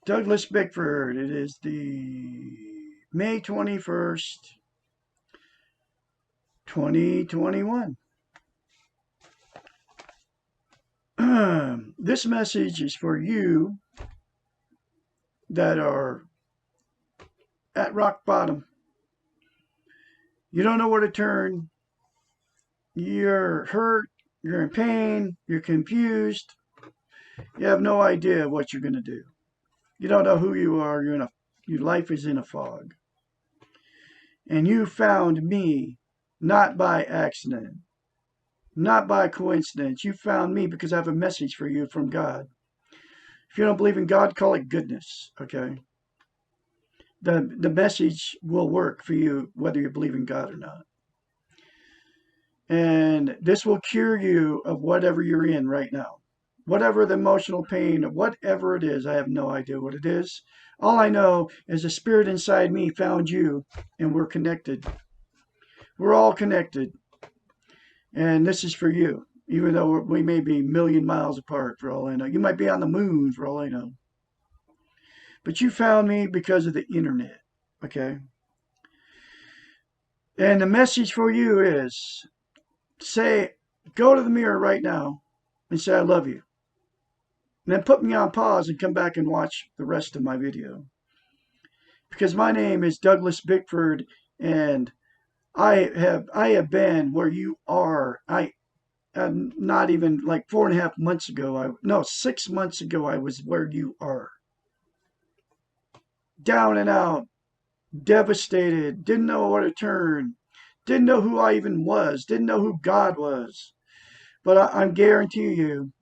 Douglas Bickford. It is the May 21st, 2021. This message is for you that are at rock bottom. You don't know where to turn. You're hurt. You're in pain. You're confused. You have no idea what you're going to do. You don't know who you are. Your life is in a fog. And you found me not by accident, not by coincidence. You found me because I have a message for you from God. If you don't believe in God, call it goodness, okay? The message will work for you whether you believe in God or not. And this will cure you of whatever you're in right now. Whatever the emotional pain, whatever it is, I have no idea what it is. All I know is the spirit inside me found you, and we're connected. We're all connected. And this is for you, even though we may be a million miles apart for all I know. You might be on the moon for all I know. But you found me because of the internet, okay? And the message for you is go to the mirror right now and say, I love you. And then put me on pause and come back and watch the rest of my video. Because my name is Douglas Bickford, and I have been where you are. Not even like 4.5 months ago. 6 months ago, I was where you are. Down and out, devastated, didn't know where to turn, didn't know who I even was, didn't know who God was. But I guarantee you,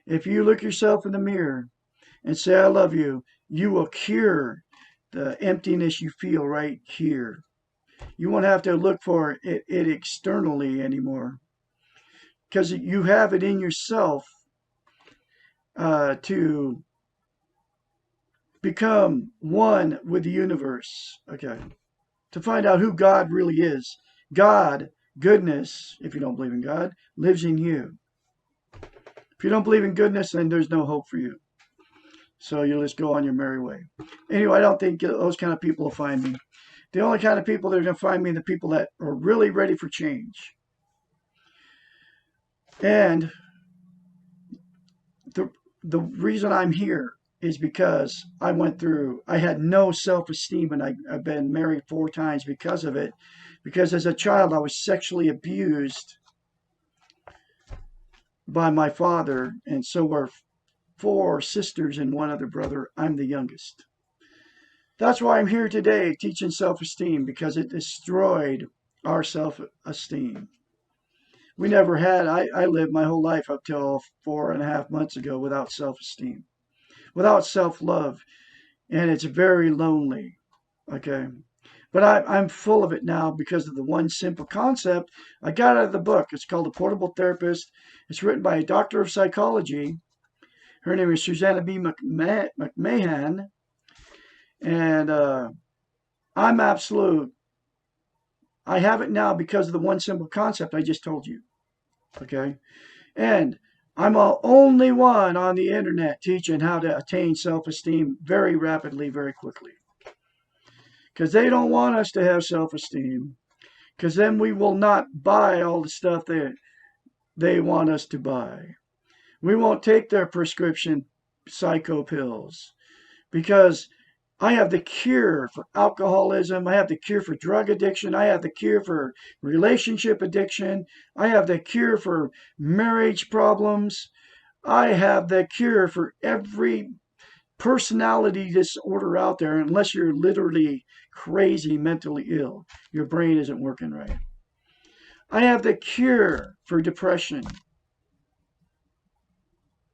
if you look yourself in the mirror and say, I love you, you will cure the emptiness you feel right here. You won't have to look for it externally anymore, because you have it in yourself to become one with the universe, okay? To find out who God really is. God, goodness, if you don't believe in God, lives in you. If you don't believe in goodness, then there's no hope for you. So you'll just go on your merry way. Anyway, I don't think those kind of people will find me. The only kind of people that are going to find me are the people that are really ready for change. And the reason I'm here is because I had no self-esteem, and I've been married 4 times because of it. Because as a child, I was sexually abused by my father, and so were 4 sisters and 1 other brother. I'm the youngest. That's why I'm here today teaching self-esteem, because it destroyed our self-esteem. We never had, I lived my whole life up till 4.5 months ago without self-esteem, without self-love, and it's very lonely, okay? But I'm full of it now because of the one simple concept I got out of the book. It's called The Portable Therapist. It's written by a doctor of psychology. Her name is Susanna B. McMahon. And I'm absolute. I have it now because of the one simple concept I just told you. Okay? And I'm the only one on the internet teaching how to attain self-esteem very rapidly, very quickly. Because they don't want us to have self-esteem. Because then we will not buy all the stuff that they want us to buy. We won't take their prescription psycho pills. Because I have the cure for alcoholism. I have the cure for drug addiction. I have the cure for relationship addiction. I have the cure for marriage problems. I have the cure for every personality disorder out there, unless you're literally crazy, mentally ill. Your brain isn't working right. I have the cure for depression.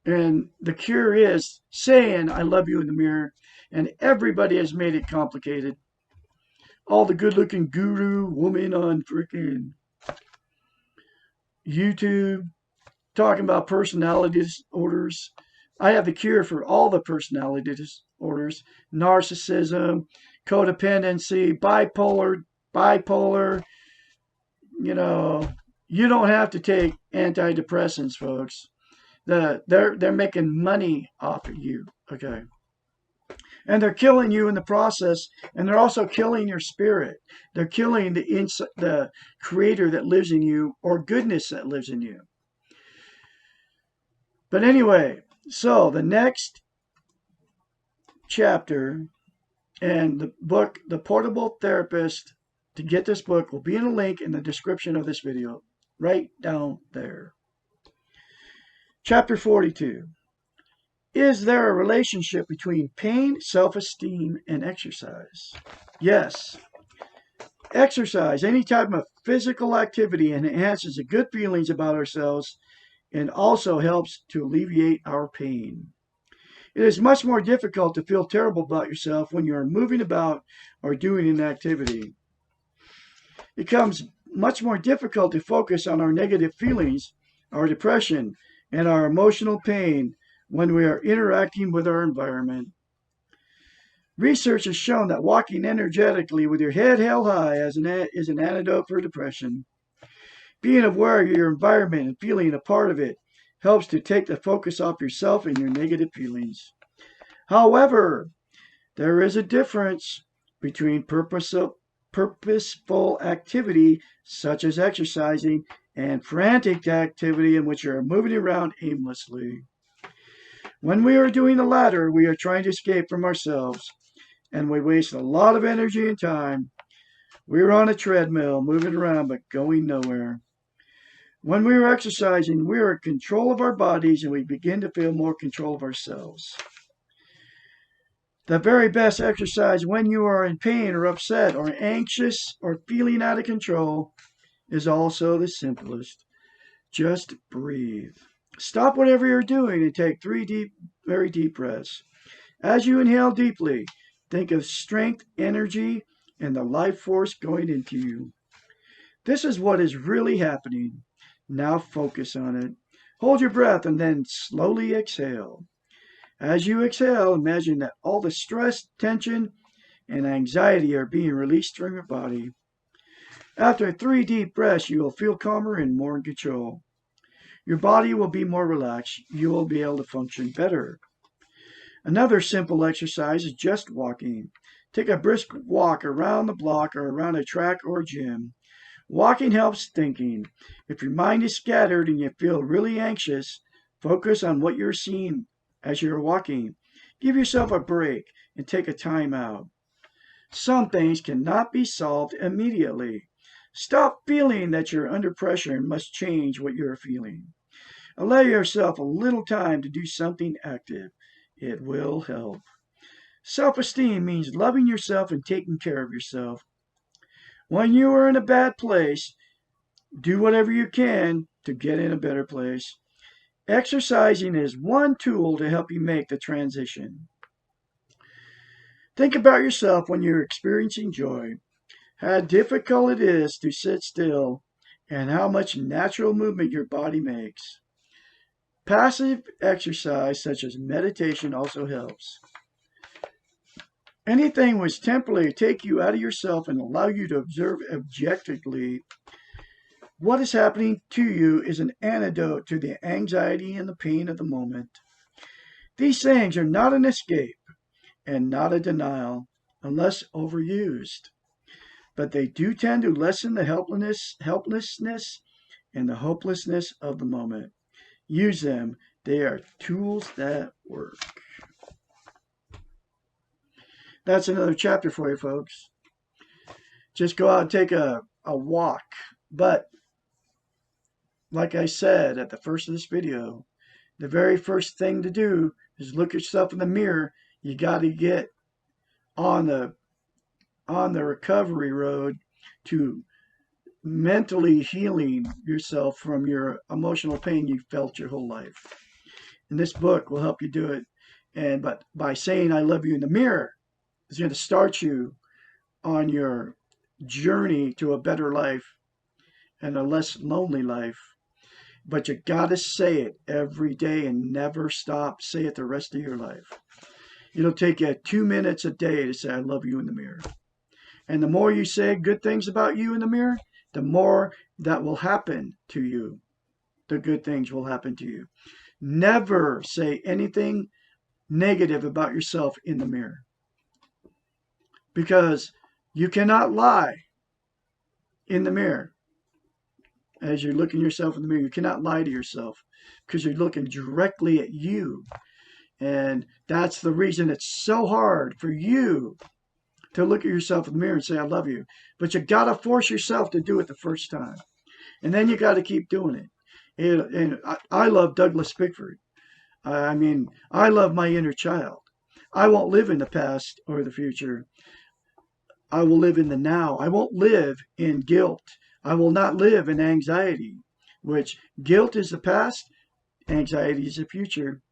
And the cure is saying I love you in the mirror. And everybody has made it complicated. All the good looking guru women on freaking YouTube talking about personality disorders. I have the cure for all the personality disorders: narcissism, codependency, bipolar. You know, you don't have to take antidepressants, folks. They're making money off of you. Okay. And they're killing you in the process, and they're also killing your spirit. They're killing the creator that lives in you, or goodness that lives in you. But anyway, so the next chapter and the book, The Portable Therapist, to get this book will be in a link in the description of this video, right down there. Chapter 42. Is there a relationship between pain, self-esteem, and exercise? Yes. Exercise, any type of physical activity, enhances the good feelings about ourselves and also helps to alleviate our pain. It is much more difficult to feel terrible about yourself when you are moving about or doing an activity. It becomes much more difficult to focus on our negative feelings, our depression, and our emotional pain when we are interacting with our environment. Research has shown that walking energetically with your head held high is an antidote for depression. Being aware of your environment and feeling a part of it helps to take the focus off yourself and your negative feelings. However, there is a difference between purposeful activity, such as exercising, and frantic activity in which you are moving around aimlessly. When we are doing the latter, we are trying to escape from ourselves, and we waste a lot of energy and time. We are on a treadmill, moving around, but going nowhere. When we are exercising, we are in control of our bodies, and we begin to feel more control of ourselves. The very best exercise when you are in pain or upset or anxious or feeling out of control is also the simplest. Just breathe. Stop whatever you're doing and take 3 very deep breaths. As you inhale deeply, think of strength, energy, and the life force going into you. This is what is really happening. Now focus on it. Hold your breath and then slowly exhale. As you exhale, imagine that all the stress, tension, and anxiety are being released from your body. After 3 deep breaths, you will feel calmer and more in control. Your body will be more relaxed. You will be able to function better. Another simple exercise is just walking. Take a brisk walk around the block or around a track or gym. Walking helps thinking. If your mind is scattered and you feel really anxious, focus on what you're seeing as you're walking. Give yourself a break and take a time out. Some things cannot be solved immediately. Stop feeling that you're under pressure and must change what you're feeling. Allow yourself a little time to do something active. It will help. Self-esteem means loving yourself and taking care of yourself. When you are in a bad place, do whatever you can to get in a better place. Exercising is one tool to help you make the transition. Think about yourself when you're experiencing joy, how difficult it is to sit still, and how much natural movement your body makes. Passive exercise, such as meditation, also helps. Anything which temporarily take you out of yourself and allow you to observe objectively what is happening to you is an antidote to the anxiety and the pain of the moment. These things are not an escape and not a denial unless overused, but they do tend to lessen the helplessness and the hopelessness of the moment. Use them. They are tools that work. That's another chapter for you, folks. Just go out and take a walk. But, like I said at the first of this video, the very first thing to do is look yourself in the mirror. You got to get on the recovery road to mentally healing yourself from your emotional pain you felt your whole life. And this book will help you do it. And but by saying I love you in the mirror, it's going to start you on your journey to a better life and a less lonely life. But you got to say it every day and never stop. Say it the rest of your life. It'll take you 2 minutes a day to say I love you in the mirror. And the more you say good things about you in the mirror, the more that will happen to you. The good things will happen to you. Never say anything negative about yourself in the mirror, because you cannot lie in the mirror. As you're looking yourself in the mirror, you cannot lie to yourself because you're looking directly at you. And that's the reason it's so hard for you to look at yourself in the mirror and say, I love you. But you got to force yourself to do it the first time. And then you got to keep doing it. And I love Douglas Bickford. I mean, I love my inner child. I won't live in the past or the future. I will live in the now. I won't live in guilt. I will not live in anxiety, which guilt is the past, anxiety is the future.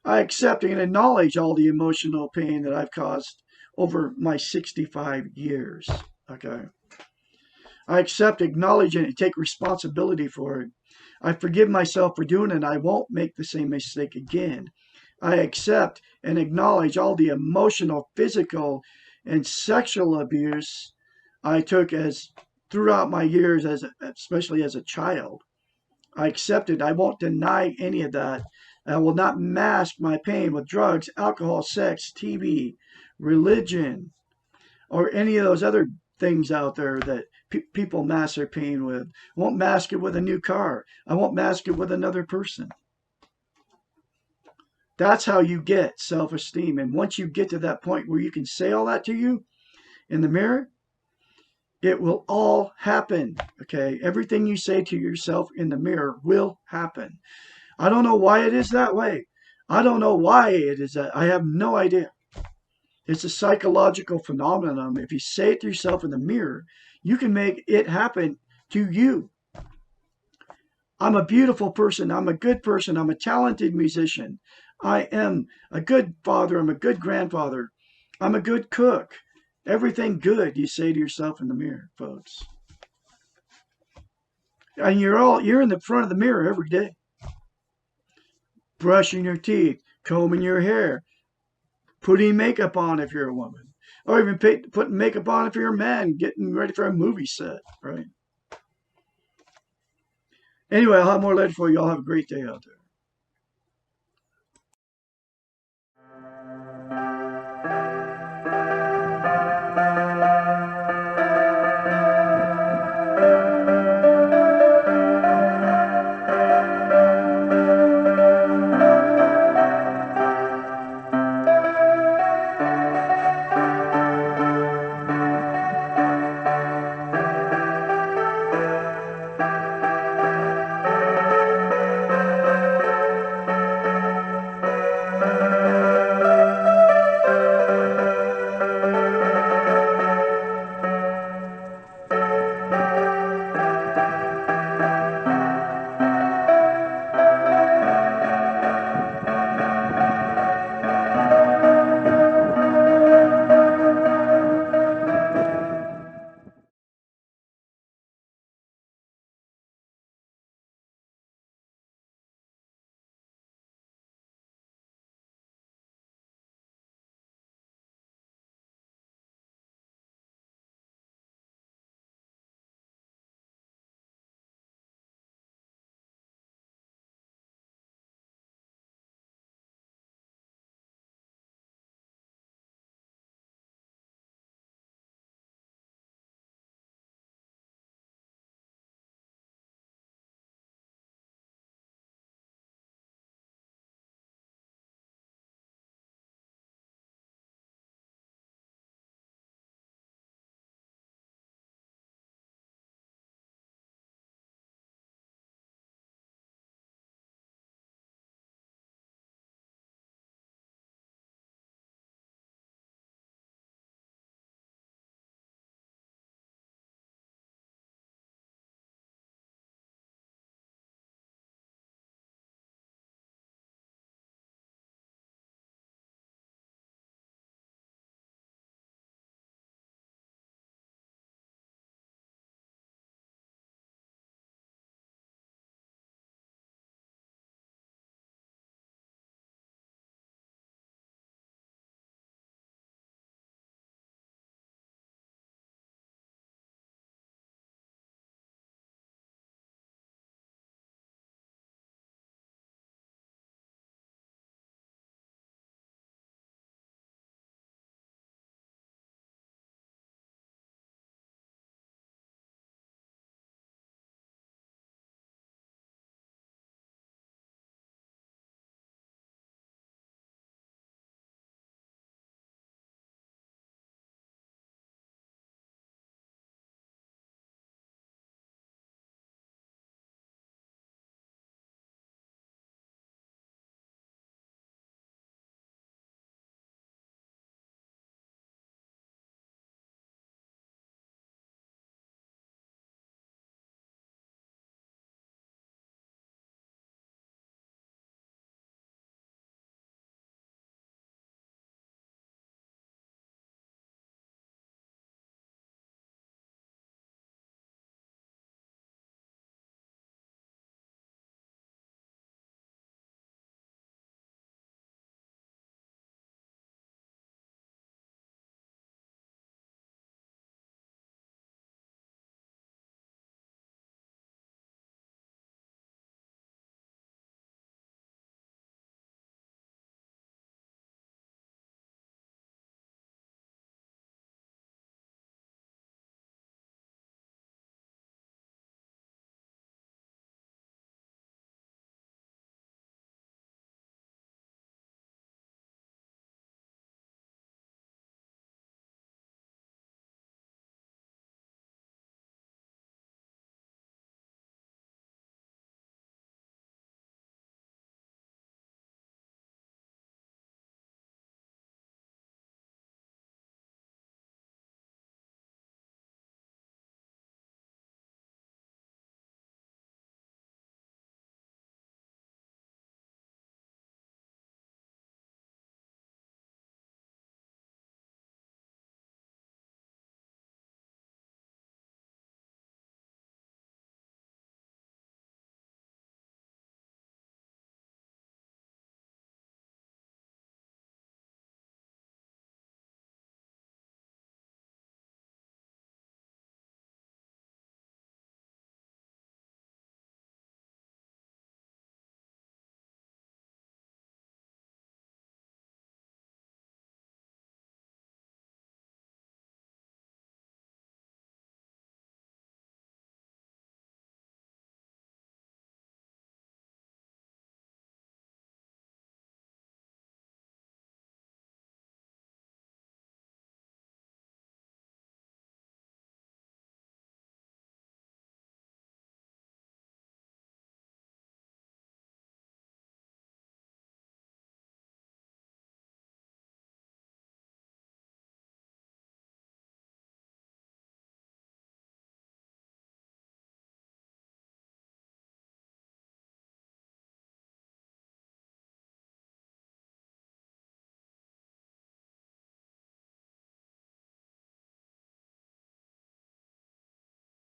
I accept and acknowledge all the emotional pain that I've caused over my 65 years. Okay. I accept, acknowledge, and take responsibility for it. I forgive myself for doing it. I won't make the same mistake again. I accept and acknowledge all the emotional, physical, and sexual abuse I took as throughout my years, especially as a child. I accept it. I won't deny any of that. I will not mask my pain with drugs, alcohol, sex, TV, religion, or any of those other things out there that people mask their pain with. I won't mask it with a new car. I won't mask it with another person. That's how you get self-esteem. And once you get to that point where you can say all that to you in the mirror, it will all happen. Okay. Everything you say to yourself in the mirror will happen. I don't know why it is that way. I don't know why it is that. I have no idea. It's a psychological phenomenon. If you say it to yourself in the mirror, you can make it happen to you. I'm a beautiful person. I'm a good person. I'm a talented musician. I am a good father. I'm a good grandfather. I'm a good cook. Everything good you say to yourself in the mirror, folks. And you're in the front of the mirror every day. Brushing your teeth, combing your hair, putting makeup on if you're a woman, or even putting makeup on if you're a man, getting ready for a movie set, right? Anyway, I'll have more later for you. All have a great day out there.